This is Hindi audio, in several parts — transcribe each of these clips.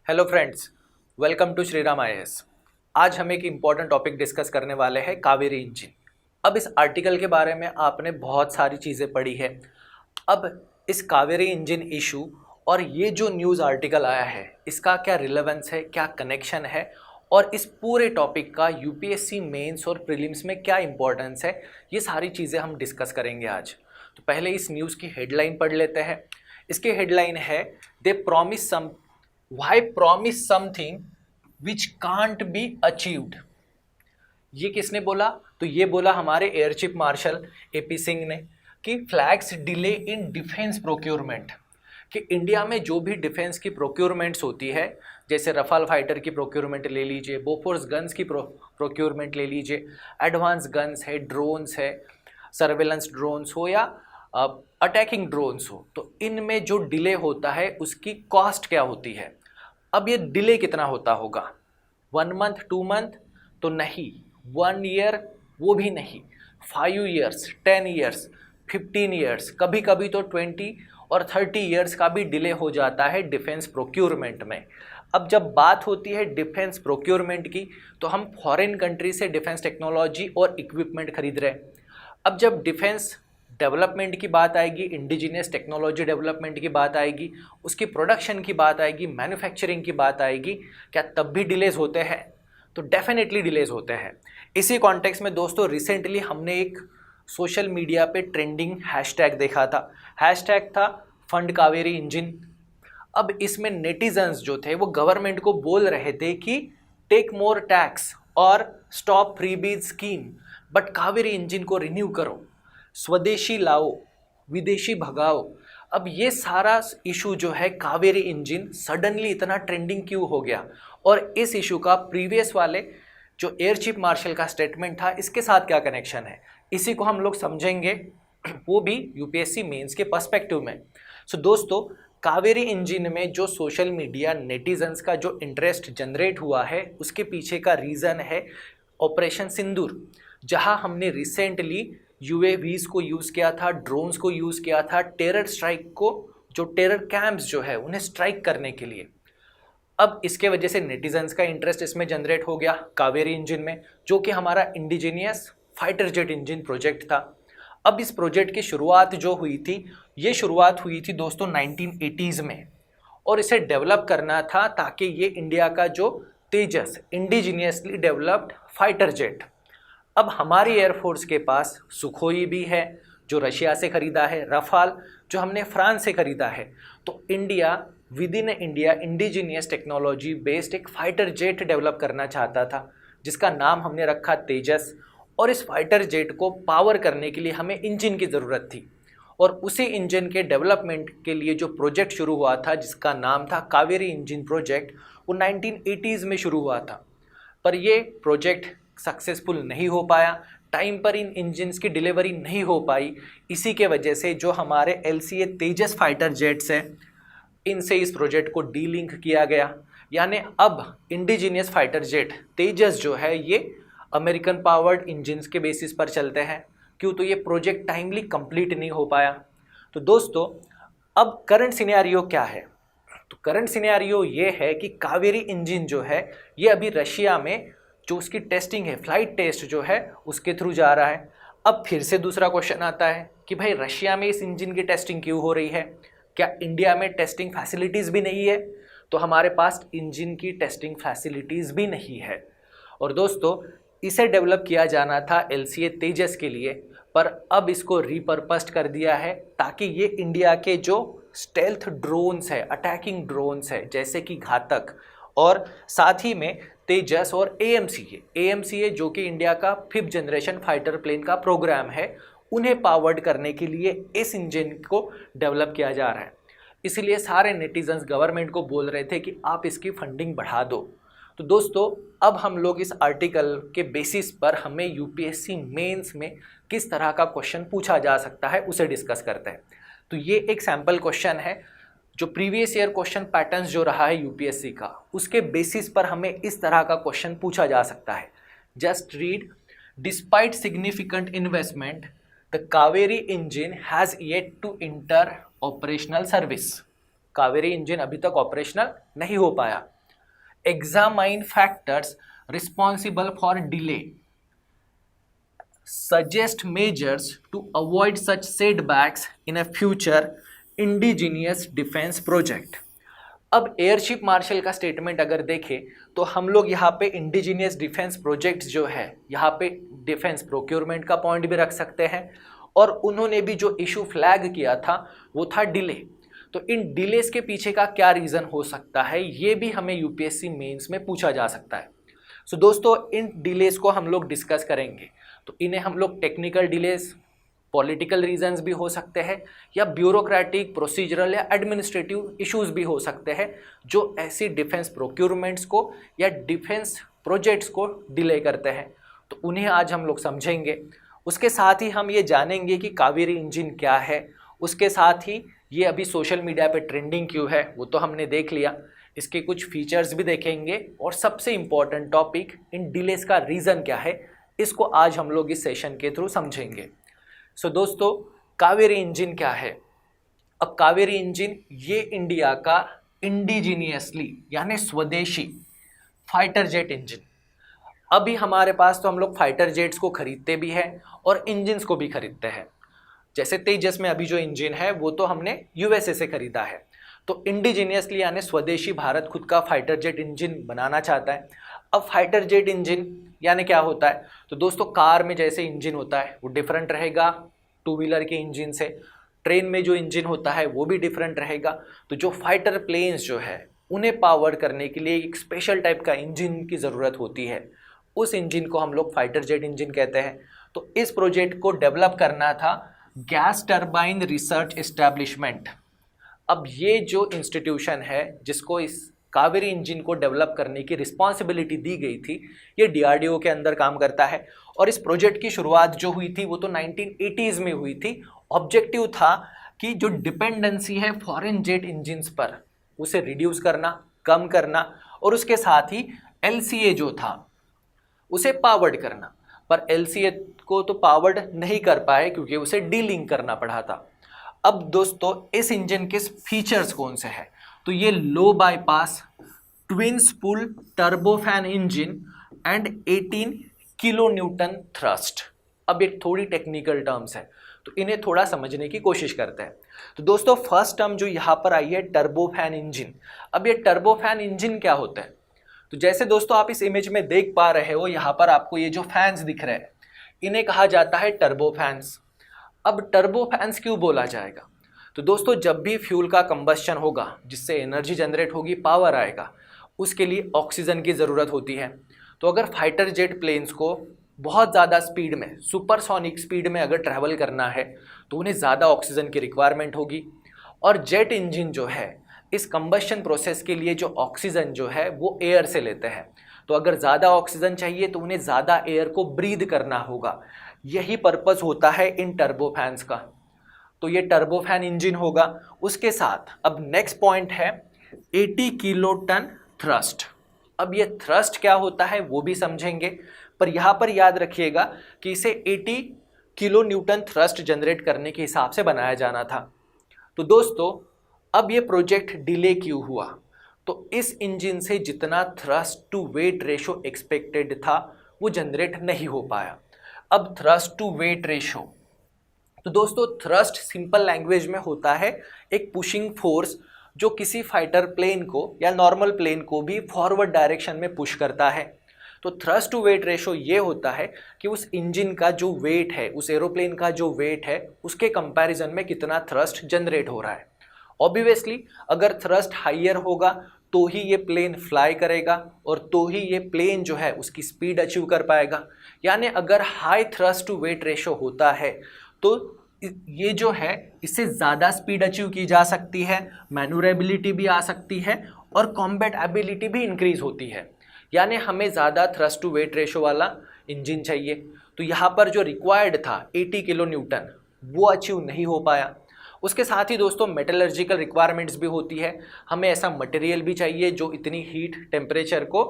Hello friends, welcome to Shriram IAS. आज हम एक इम्पॉर्टेंट टॉपिक डिस्कस करने वाले हैं, कावेरी इंजन। अब इस आर्टिकल के बारे में आपने बहुत सारी चीज़ें पढ़ी है। अब इस कावेरी इंजन इशू और ये जो न्यूज़ आर्टिकल आया है, इसका क्या रिलेवेंस है, क्या कनेक्शन है और इस पूरे टॉपिक का यूपीएससी मेंस और प्रीलिम्स में क्या इंपॉर्टेंस है, ये सारी चीज़ें हम डिस्कस करेंगे आज। तो पहले इस न्यूज़ की हेडलाइन पढ़ लेते हैं। इसकी हेडलाइन है, they promise some Why promise something which can't be achieved? ये किसने बोला? तो ये बोला हमारे air chief marshal AP Singh ने कि flags delay in defence procurement, कि इंडिया में जो भी डिफेंस की प्रोक्योरमेंट्स होती है, जैसे रफाल फाइटर की प्रोक्योरमेंट ले लीजिए, बोफोर्स गन्स की प्रोक्योरमेंट ले लीजिए, एडवांस गन्स है, ड्रोन्स है, सर्वेलेंस ड्रोन्स हो या अटैकिंग ड्रोन्स हो, तो इनमें जो डिले होता है उसकी कॉस्ट क्या होती है। अब ये डिले कितना होता होगा? 1 मंथ, 2 मंथ तो नहीं, 1 ईयर वो भी नहीं, 5 ईयर्स, 10 ईयर्स, 15 ईयर्स, कभी कभी तो 20 और 30 ईयर्स का भी डिले हो जाता है डिफेंस प्रोक्योरमेंट में। अब जब बात होती है डिफेंस प्रोक्योरमेंट की, तो हम फॉरेन कंट्री से डिफेंस टेक्नोलॉजी और इक्विपमेंट खरीद रहे हैं। अब जब डिफेंस डेवलपमेंट की बात आएगी, इंडिजिनियस टेक्नोलॉजी डेवलपमेंट की बात आएगी, उसकी प्रोडक्शन की बात आएगी, मैन्युफैक्चरिंग की बात आएगी, क्या तब भी डिलेज होते हैं? तो डेफिनेटली डिलेज होते हैं। इसी कॉन्टेक्स्ट में दोस्तों, रिसेंटली हमने एक सोशल मीडिया पे ट्रेंडिंग हैशटैग देखा था। हैशटैग था फंड कावेरी इंजन। अब इसमें नेटिजन्स जो थे वो गवर्नमेंट को बोल रहे थे कि टेक मोर टैक्स और stop freebies scheme, but Kaveri engine को रिन्यू करो, स्वदेशी लाओ, विदेशी भगाओ। अब ये सारा इशू जो है कावेरी इंजन सडनली इतना ट्रेंडिंग क्यों हो गया, और इस इशू का प्रीवियस वाले जो एयर चीफ मार्शल का स्टेटमेंट था, इसके साथ क्या कनेक्शन है, इसी को हम लोग समझेंगे, वो भी यूपीएससी मेंस के पर्सपेक्टिव में। सो दोस्तों, कावेरी इंजन में जो सोशल मीडिया नेटिजन्स का जो इंटरेस्ट जनरेट हुआ है, उसके पीछे का रीज़न है ऑपरेशन सिंदूर, जहां हमने रिसेंटली यूएवीज को यूज़ किया था, ड्रोन्स को यूज़ किया था, टेरर स्ट्राइक को, जो टेरर कैंप्स जो है उन्हें स्ट्राइक करने के लिए। अब इसके वजह से नेटिजन्स का इंटरेस्ट इसमें जनरेट हो गया कावेरी इंजन में, जो कि हमारा indigenous fighter jet engine project था। अब इस प्रोजेक्ट की शुरुआत जो हुई थी, ये शुरुआत हुई थी दोस्तों 1980s में, और इसे डेवलप करना था ताकि ये इंडिया का जो तेजस इंडिजीनियसली डेवलप्ड फाइटर जेट। अब हमारी एयरफोर्स के पास सुखोई भी है जो रशिया से ख़रीदा है, रफाल जो हमने फ्रांस से ख़रीदा है। तो India with in India indigenous technology based एक फाइटर जेट डेवलप करना चाहता था, जिसका नाम हमने रखा तेजस। और इस फाइटर जेट को पावर करने के लिए हमें इंजन की ज़रूरत थी, और उसी इंजन के डेवलपमेंट के लिए जो प्रोजेक्ट शुरू हुआ था, जिसका नाम था कावेरी इंजन प्रोजेक्ट, वो 1980s में शुरू हुआ था। पर ये प्रोजेक्ट सक्सेसफुल नहीं हो पाया, टाइम पर इन इंजन्स की डिलीवरी नहीं हो पाई। इसी के वजह से जो हमारे एलसीए तेजस फाइटर जेट्स हैं, इनसे इस प्रोजेक्ट को डीलिंक किया गया। यानी अब इंडिजीनियस फाइटर जेट तेजस जो है ये अमेरिकन पावर्ड इंजन्स के बेसिस पर चलते हैं। क्यों? तो ये प्रोजेक्ट टाइमली कंप्लीट नहीं हो पाया। तो दोस्तों, अब करंट सिनेरियो क्या है? तो करंट सिनेरियो ये है कि कावेरी इंजन जो है ये अभी रशिया में जो उसकी टेस्टिंग है, फ्लाइट टेस्ट जो है, उसके थ्रू जा रहा है। अब फिर से दूसरा क्वेश्चन आता है कि भाई रशिया में इस इंजन की टेस्टिंग क्यों हो रही है? क्या इंडिया में टेस्टिंग फैसिलिटीज़ भी नहीं है? तो हमारे पास इंजन की टेस्टिंग फैसिलिटीज़ भी नहीं है। और दोस्तों, इसे डेवलप किया जाना था एलसीए तेजस के लिए, पर अब इसको रीपर्पस्ड कर दिया है ताकि ये इंडिया के जो स्टेल्थ ड्रोन्स है, अटैकिंग ड्रोन्स है, जैसे कि घातक, और साथ ही में तेजस और एएमसीए जो कि इंडिया का 5th जनरेशन फाइटर प्लेन का प्रोग्राम है, उन्हें पावर्ड करने के लिए इस इंजन को डेवलप किया जा रहा है। इसलिए सारे नेटिजन्स गवर्नमेंट को बोल रहे थे कि आप इसकी फंडिंग बढ़ा दो। तो दोस्तों, अब हम लोग इस आर्टिकल के बेसिस पर हमें यूपीएससी मेंस में किस तरह का क्वेश्चन पूछा जा सकता है उसे डिस्कस करते हैं। तो ये एक सैम्पल क्वेश्चन है, जो प्रीवियस ईयर क्वेश्चन पैटर्न्स जो रहा है यूपीएससी का, उसके बेसिस पर हमें इस तरह का क्वेश्चन पूछा जा सकता है। Just read, despite significant investment the Kaveri engine has yet to enter operational service. Kaveri engine अभी तक ऑपरेशनल नहीं हो पाया। Examine factors responsible for delay, suggest measures to avoid such setbacks in a future indigenous defense project। अब एयरशिप मार्शल का स्टेटमेंट अगर देखें तो हम लोग यहाँ पे इंडिजीनियस डिफेंस प्रोजेक्ट जो है यहाँ पे डिफेंस प्रोक्योरमेंट का पॉइंट भी रख सकते हैं, और उन्होंने भी जो इशू फ्लैग किया था वो था डिले। तो इन डिलेस के पीछे का क्या रीज़न हो सकता है, ये भी हमें यूपीएससी मेंस में पूछा जा सकता है। सो दोस्तों, इन डिलेस को हम लोग डिस्कस करेंगे। तो इन्हें हम लोग टेक्निकल डिलेस, पॉलिटिकल रीजंस भी हो सकते हैं, या ब्यूरोक्रेटिक, प्रोसीजरल या एडमिनिस्ट्रेटिव इश्यूज भी हो सकते हैं जो ऐसी डिफेंस प्रोक्योरमेंट्स को या डिफेंस प्रोजेक्ट्स को डिले करते हैं। तो उन्हें आज हम लोग समझेंगे। उसके साथ ही हम ये जानेंगे कि कावेरी इंजन क्या है, उसके साथ ही ये अभी सोशल मीडिया पे ट्रेंडिंग क्यों है वो तो हमने देख लिया, इसके कुछ फीचर्स भी देखेंगे, और सबसे इम्पॉर्टेंट टॉपिक इन डिलेस का रीज़न क्या है, इसको आज हम लोग इस सेशन के थ्रू समझेंगे। सो दोस्तों, कावेरी इंजन क्या है? अब कावेरी इंजन ये इंडिया का इंडिजीनियसली यानी स्वदेशी फाइटर जेट इंजन, अभी हमारे पास तो हम लोग फाइटर जेट्स को खरीदते भी हैं और इंजन्स को भी खरीदते हैं। जैसे तेजस में अभी जो इंजन है वो तो हमने यूएसए से खरीदा है। तो इंडिजीनियसली यानी स्वदेशी भारत खुद का फाइटर जेट इंजन बनाना चाहता है। अब फाइटर जेट इंजन यानी क्या होता है? तो दोस्तों, कार में जैसे इंजन होता है वो डिफरेंट रहेगा टू व्हीलर के इंजन से, ट्रेन में जो इंजन होता है वो भी डिफरेंट रहेगा। तो जो फाइटर प्लेन्स जो है उन्हें पावर करने के लिए एक स्पेशल टाइप का इंजन की ज़रूरत होती है, उस इंजन को हम लोग फाइटर जेट इंजन कहते हैं। तो इस प्रोजेक्ट को डेवलप करना था गैस टर्बाइन रिसर्च एस्टैब्लिशमेंट। अब ये जो इंस्टीट्यूशन है जिसको इस कावेरी इंजन को डेवलप करने की रिस्पॉन्सिबिलिटी दी गई थी, ये डीआरडीओ के अंदर काम करता है। और इस प्रोजेक्ट की शुरुआत जो हुई थी वो तो 1980s में हुई थी। ऑब्जेक्टिव था कि जो डिपेंडेंसी है फॉरेन जेट इंजन्स पर उसे रिड्यूस करना, कम करना, और उसके साथ ही एलसीए जो था उसे पावर्ड करना। पर एलसीए को तो पावर्ड नहीं कर पाए क्योंकि उसे डीलिंक करना पड़ा था। अब दोस्तों, इस इंजन के फीचर्स कौन से हैं? तो ये low bypass twin spool turbofan engine and 18 kilo newton thrust. अब ये थोड़ी टेक्निकल टर्म्स है तो इन्हें थोड़ा समझने की कोशिश करते हैं। तो दोस्तों, फर्स्ट टर्म जो यहाँ पर आई है टर्बोफैन इंजन। अब ये टर्बोफैन इंजन क्या होता है? तो जैसे दोस्तों आप इस इमेज में देख पा रहे हो, यहाँ पर आपको ये जो फैंस दिख रहे हैं इन्हें कहा जाता है टर्बोफैंस। अब टर्बोफैंस क्यों बोला जाएगा? तो दोस्तों, जब भी फ्यूल का कंबस्शन होगा जिससे एनर्जी जनरेट होगी, पावर आएगा, उसके लिए ऑक्सीजन की ज़रूरत होती है। तो अगर फाइटर जेट प्लेन्स को बहुत ज़्यादा स्पीड में, सुपरसोनिक स्पीड में अगर ट्रैवल करना है तो उन्हें ज़्यादा ऑक्सीजन की रिक्वायरमेंट होगी। और जेट इंजन जो है इस कंबस्शन प्रोसेस के लिए जो ऑक्सीजन जो है वो एयर से लेते हैं। तो अगर ज़्यादा ऑक्सीजन चाहिए तो उन्हें ज़्यादा एयर को ब्रीद करना होगा। यही पर्पज़ होता है इन टर्बोफैंस का। तो ये टर्बोफैन इंजन होगा। उसके साथ अब नेक्स्ट पॉइंट है 80 किलो टन थ्रस्ट। अब ये थ्रस्ट क्या होता है वो भी समझेंगे, पर यहाँ पर याद रखिएगा कि इसे 80 किलो न्यूटन थ्रस्ट जनरेट करने के हिसाब से बनाया जाना था। तो दोस्तों, अब ये प्रोजेक्ट डिले क्यों हुआ? तो इस इंजन से जितना thrust to weight ratio expected था वो जनरेट नहीं हो पाया। अब थ्रस्ट टू वेट रेशो, तो दोस्तों थ्रस्ट सिंपल लैंग्वेज में होता है एक पुशिंग फोर्स जो किसी फाइटर प्लेन को या नॉर्मल प्लेन को भी फॉरवर्ड डायरेक्शन में पुश करता है। तो थ्रस्ट टू वेट रेशो ये होता है कि उस इंजन का जो वेट है, उस एरोप्लेन का जो वेट है, उसके कंपैरिजन में कितना थ्रस्ट जनरेट हो रहा है। ऑब्वियसली अगर थ्रस्ट हाइयर होगा तो ही ये प्लेन फ्लाई करेगा और तो ही ये प्लेन जो है उसकी स्पीड अचीव कर पाएगा। यानी अगर high thrust to weight ratio होता है तो ये जो है इससे ज़्यादा स्पीड अचीव की जा सकती है, मैन्यूरेबिलिटी भी आ सकती है और कॉम्बैट एबिलिटी भी इंक्रीज होती है। यानी हमें ज़्यादा थ्रस्ट टू वेट रेशो वाला इंजन चाहिए। तो यहाँ पर जो रिक्वायर्ड था 80 किलो न्यूटन वो अचीव नहीं हो पाया। उसके साथ ही दोस्तों मेटलर्जिकल रिक्वायरमेंट्स भी होती है, हमें ऐसा मटेरियल भी चाहिए जो इतनी हीट टेम्परेचर को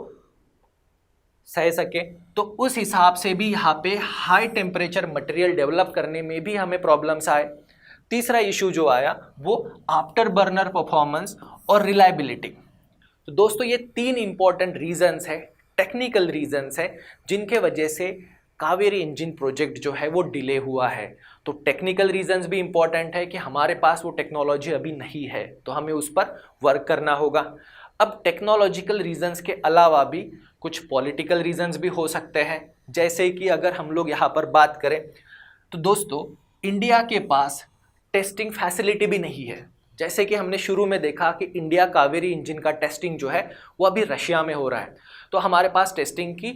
सह सके। तो उस हिसाब से भी यहाँ पे हाई टेम्परेचर मटेरियल डेवलप करने में भी हमें प्रॉब्लम्स आए। तीसरा इशू जो आया वो आफ्टर बर्नर परफॉर्मेंस और रिलायबिलिटी। तो दोस्तों ये 3 इंपॉर्टेंट रीजंस है, टेक्निकल रीजंस है, जिनके वजह से कावेरी इंजन प्रोजेक्ट जो है वो डिले हुआ है। तो टेक्निकल रीजंस भी इंपॉर्टेंट है कि हमारे पास वो टेक्नोलॉजी अभी नहीं है, तो हमें उस पर वर्क करना होगा। अब टेक्नोलॉजिकल रीजंस के अलावा भी कुछ पॉलिटिकल रीजंस भी हो सकते हैं, जैसे कि अगर हम लोग यहाँ पर बात करें तो दोस्तों इंडिया के पास टेस्टिंग फैसिलिटी भी नहीं है। जैसे कि हमने शुरू में देखा कि इंडिया कावेरी इंजन का टेस्टिंग जो है वो अभी रशिया में हो रहा है, तो हमारे पास टेस्टिंग की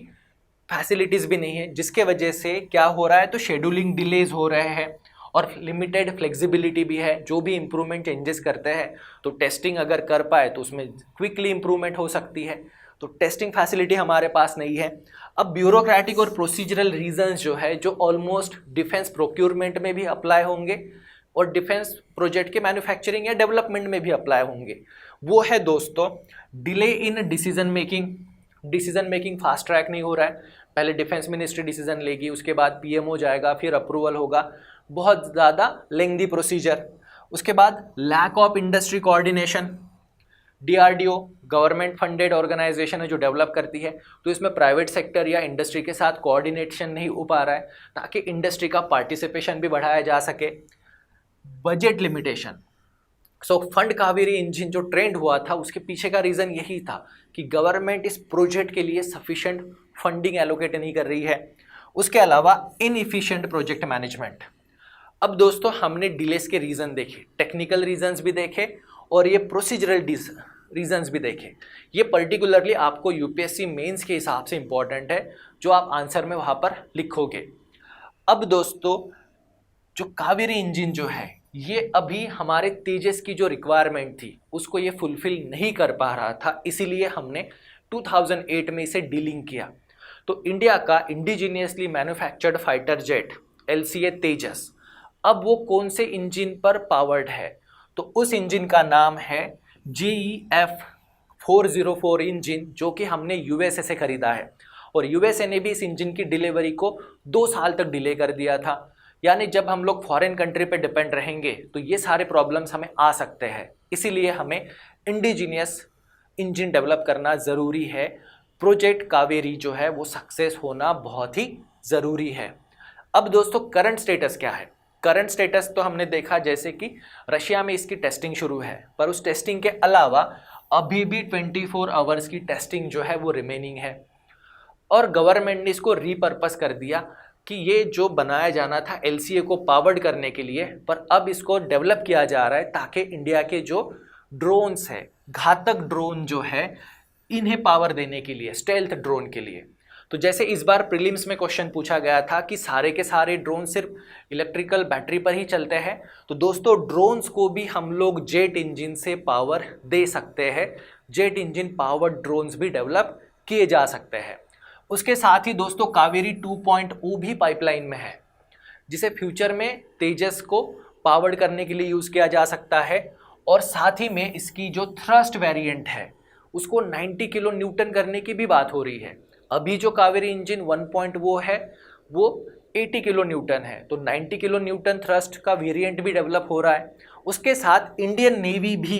फैसिलिटीज़ भी नहीं है, जिसके वजह से क्या हो रहा है, तो शेड्यूलिंग डिलेज हो रहे हैं और लिमिटेड फ्लेक्सिबिलिटी भी है। जो भी इम्प्रूवमेंट चेंजेस करते हैं तो टेस्टिंग अगर कर पाए तो उसमें क्विकली इम्प्रूवमेंट हो सकती है, तो टेस्टिंग फैसिलिटी हमारे पास नहीं है। अब ब्यूरोक्रेटिक और प्रोसीजरल रीजंस जो है, जो ऑलमोस्ट डिफेंस प्रोक्योरमेंट में भी अप्लाई होंगे और डिफेंस प्रोजेक्ट के मैन्युफैक्चरिंग या डेवलपमेंट में भी अप्लाई होंगे, वो है दोस्तों delay in decision making fast track नहीं हो रहा है। पहले डिफेंस मिनिस्ट्री डिसीजन लेगी, उसके बाद पीएमओ जाएगा, फिर अप्रूवल होगा, बहुत ज़्यादा लेंथी प्रोसीजर। उसके बाद lack of industry coordination. DRDO government funded organisation है जो डेवलप करती है, तो इसमें प्राइवेट सेक्टर या इंडस्ट्री के साथ कोऑर्डिनेशन नहीं हो पा रहा है ताकि इंडस्ट्री का पार्टिसिपेशन भी बढ़ाया जा सके। Budget limitation. So fund Kaveri engine जो ट्रेंड हुआ था उसके पीछे का रीज़न यही था कि गवर्नमेंट इस प्रोजेक्ट के लिए सफिशिएंट फंडिंग एलोकेट नहीं कर रही है। उसके अलावा इनएफिशिएंट प्रोजेक्ट मैनेजमेंट। अब दोस्तों हमने डिलेस के रीज़न देखे, टेक्निकल रीजंस भी देखे और ये प्रोसीजरल रीजंस भी देखे। ये पर्टिकुलरली आपको यूपीएससी मेंस के हिसाब से इंपॉर्टेंट है, जो आप आंसर में वहाँ पर लिखोगे। अब दोस्तों जो कावेरी इंजन जो है ये अभी हमारे तेजस की जो रिक्वायरमेंट थी उसको ये फुलफिल नहीं कर पा रहा था, इसीलिए हमने 2008 में इसे डीलिंग किया। तो इंडिया का indigenously manufactured fighter jet LCA तेजस, अब वो कौन से इंजन पर पावर्ड है, तो उस इंजन का नाम है GEF 404 इंजन, जो कि हमने यूएसए से खरीदा है। और यूएसए ने भी इस इंजन की डिलीवरी को 2 साल तक डिले कर दिया था। यानी जब हम लोग फॉरेन कंट्री पे डिपेंड रहेंगे तो ये सारे प्रॉब्लम्स हमें आ सकते हैं, इसीलिए हमें इंडिजीनियस इंजन डेवलप करना ज़रूरी है। प्रोजेक्ट कावेरी जो है वो सक्सेस होना बहुत ही ज़रूरी है। अब दोस्तों करंट स्टेटस क्या है? करंट स्टेटस तो हमने देखा जैसे कि रशिया में इसकी टेस्टिंग शुरू है, पर उस टेस्टिंग के अलावा अभी भी 24 आवर्स की टेस्टिंग जो है वो रिमेनिंग है। और गवर्नमेंट ने इसको रीपर्पस कर दिया कि ये जो बनाया जाना था LCA को पावर्ड करने के लिए, पर अब इसको डेवलप किया जा रहा है ताकि इंडिया के जो ड्रोन्स है, घातक ड्रोन जो है, इन्हें पावर देने के लिए, स्टेल्थ ड्रोन के लिए। तो जैसे इस बार प्रीलिम्स में क्वेश्चन पूछा गया था कि सारे के सारे ड्रोन सिर्फ इलेक्ट्रिकल बैटरी पर ही चलते हैं, तो दोस्तों ड्रोन्स को भी हम लोग जेट इंजन से पावर दे सकते हैं। जेट इंजन पावर्ड ड्रोन्स भी डेवलप किए जा सकते हैं। उसके साथ ही दोस्तों कावेरी 2.0 भी पाइपलाइन में है, जिसे फ्यूचर में तेजस को पावर्ड करने के लिए यूज़ किया जा सकता है। और साथ ही में इसकी जो थ्रस्ट वेरिएंट है उसको 90 किलो न्यूटन करने की भी बात हो रही है। अभी जो कावेरी इंजन 1.0 है वो 80 किलो न्यूटन है, तो 90 किलो न्यूटन थ्रस्ट का वेरिएंट भी डेवलप हो रहा है। उसके साथ इंडियन नेवी भी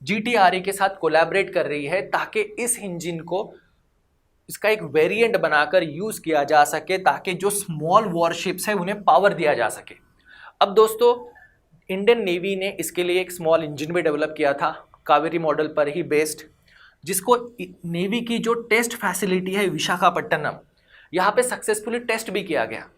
GTRE के साथ कोलैबोरेट कर रही है ताकि इस इंजन को, इसका एक वेरिएंट बनाकर यूज़ किया जा सके ताकि जो स्मॉल वॉरशिप्स है उन्हें पावर दिया जा सके। अब दोस्तों इंडियन नेवी ने इसके लिए एक स्मॉल इंजन भी डेवलप किया था कावेरी मॉडल पर ही बेस्ड, जिसको नेवी की जो टेस्ट फैसिलिटी है विशाखापट्टनम, यहाँ पे सक्सेसफुली टेस्ट भी किया गया।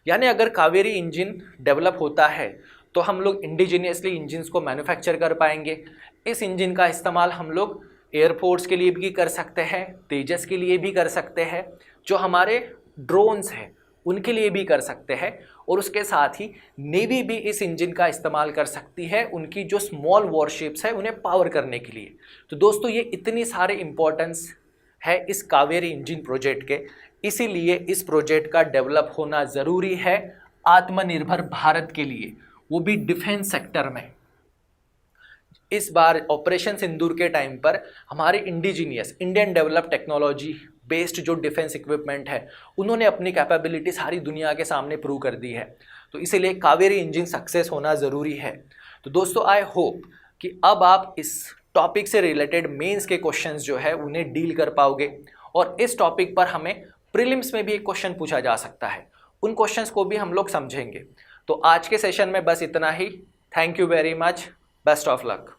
यानी अगर कावेरी इंजन डेवलप होता है तो हम लोग इंडिजीनियसली इंजन्स को मैन्युफैक्चर कर पाएंगे। इस इंजन का इस्तेमाल हम लोग एयरफोर्स के लिए भी कर सकते हैं, तेजस के लिए भी कर सकते हैं, जो हमारे ड्रोन्स हैं उनके लिए भी कर सकते हैं, और उसके साथ ही नेवी भी इस इंजन का इस्तेमाल कर सकती है उनकी जो स्मॉल वॉरशिप्स है उन्हें पावर करने के लिए। तो दोस्तों ये इतनी सारे इम्पोर्टेंस है इस कावेरी इंजन प्रोजेक्ट के, इसीलिए इस प्रोजेक्ट का डेवलप होना ज़रूरी है आत्मनिर्भर भारत के लिए, वो भी डिफेंस सेक्टर में। इस बार ऑपरेशन सिंदूर के टाइम पर हमारे indigenous Indian develop technology based जो डिफेंस इक्विपमेंट है उन्होंने अपनी कैपेबिलिटी सारी दुनिया के सामने प्रूव कर दी है, तो इसीलिए कावेरी इंजन सक्सेस होना ज़रूरी है। तो दोस्तों आई होप कि अब आप इस टॉपिक से रिलेटेड मेंस के क्वेश्चंस जो है उन्हें डील कर पाओगे। और इस टॉपिक पर हमें प्रीलिम्स में भी एक क्वेश्चन पूछा जा सकता है, उन क्वेश्चंस को भी हम लोग समझेंगे। तो आज के सेशन में बस इतना ही। Thank you very much, best of luck.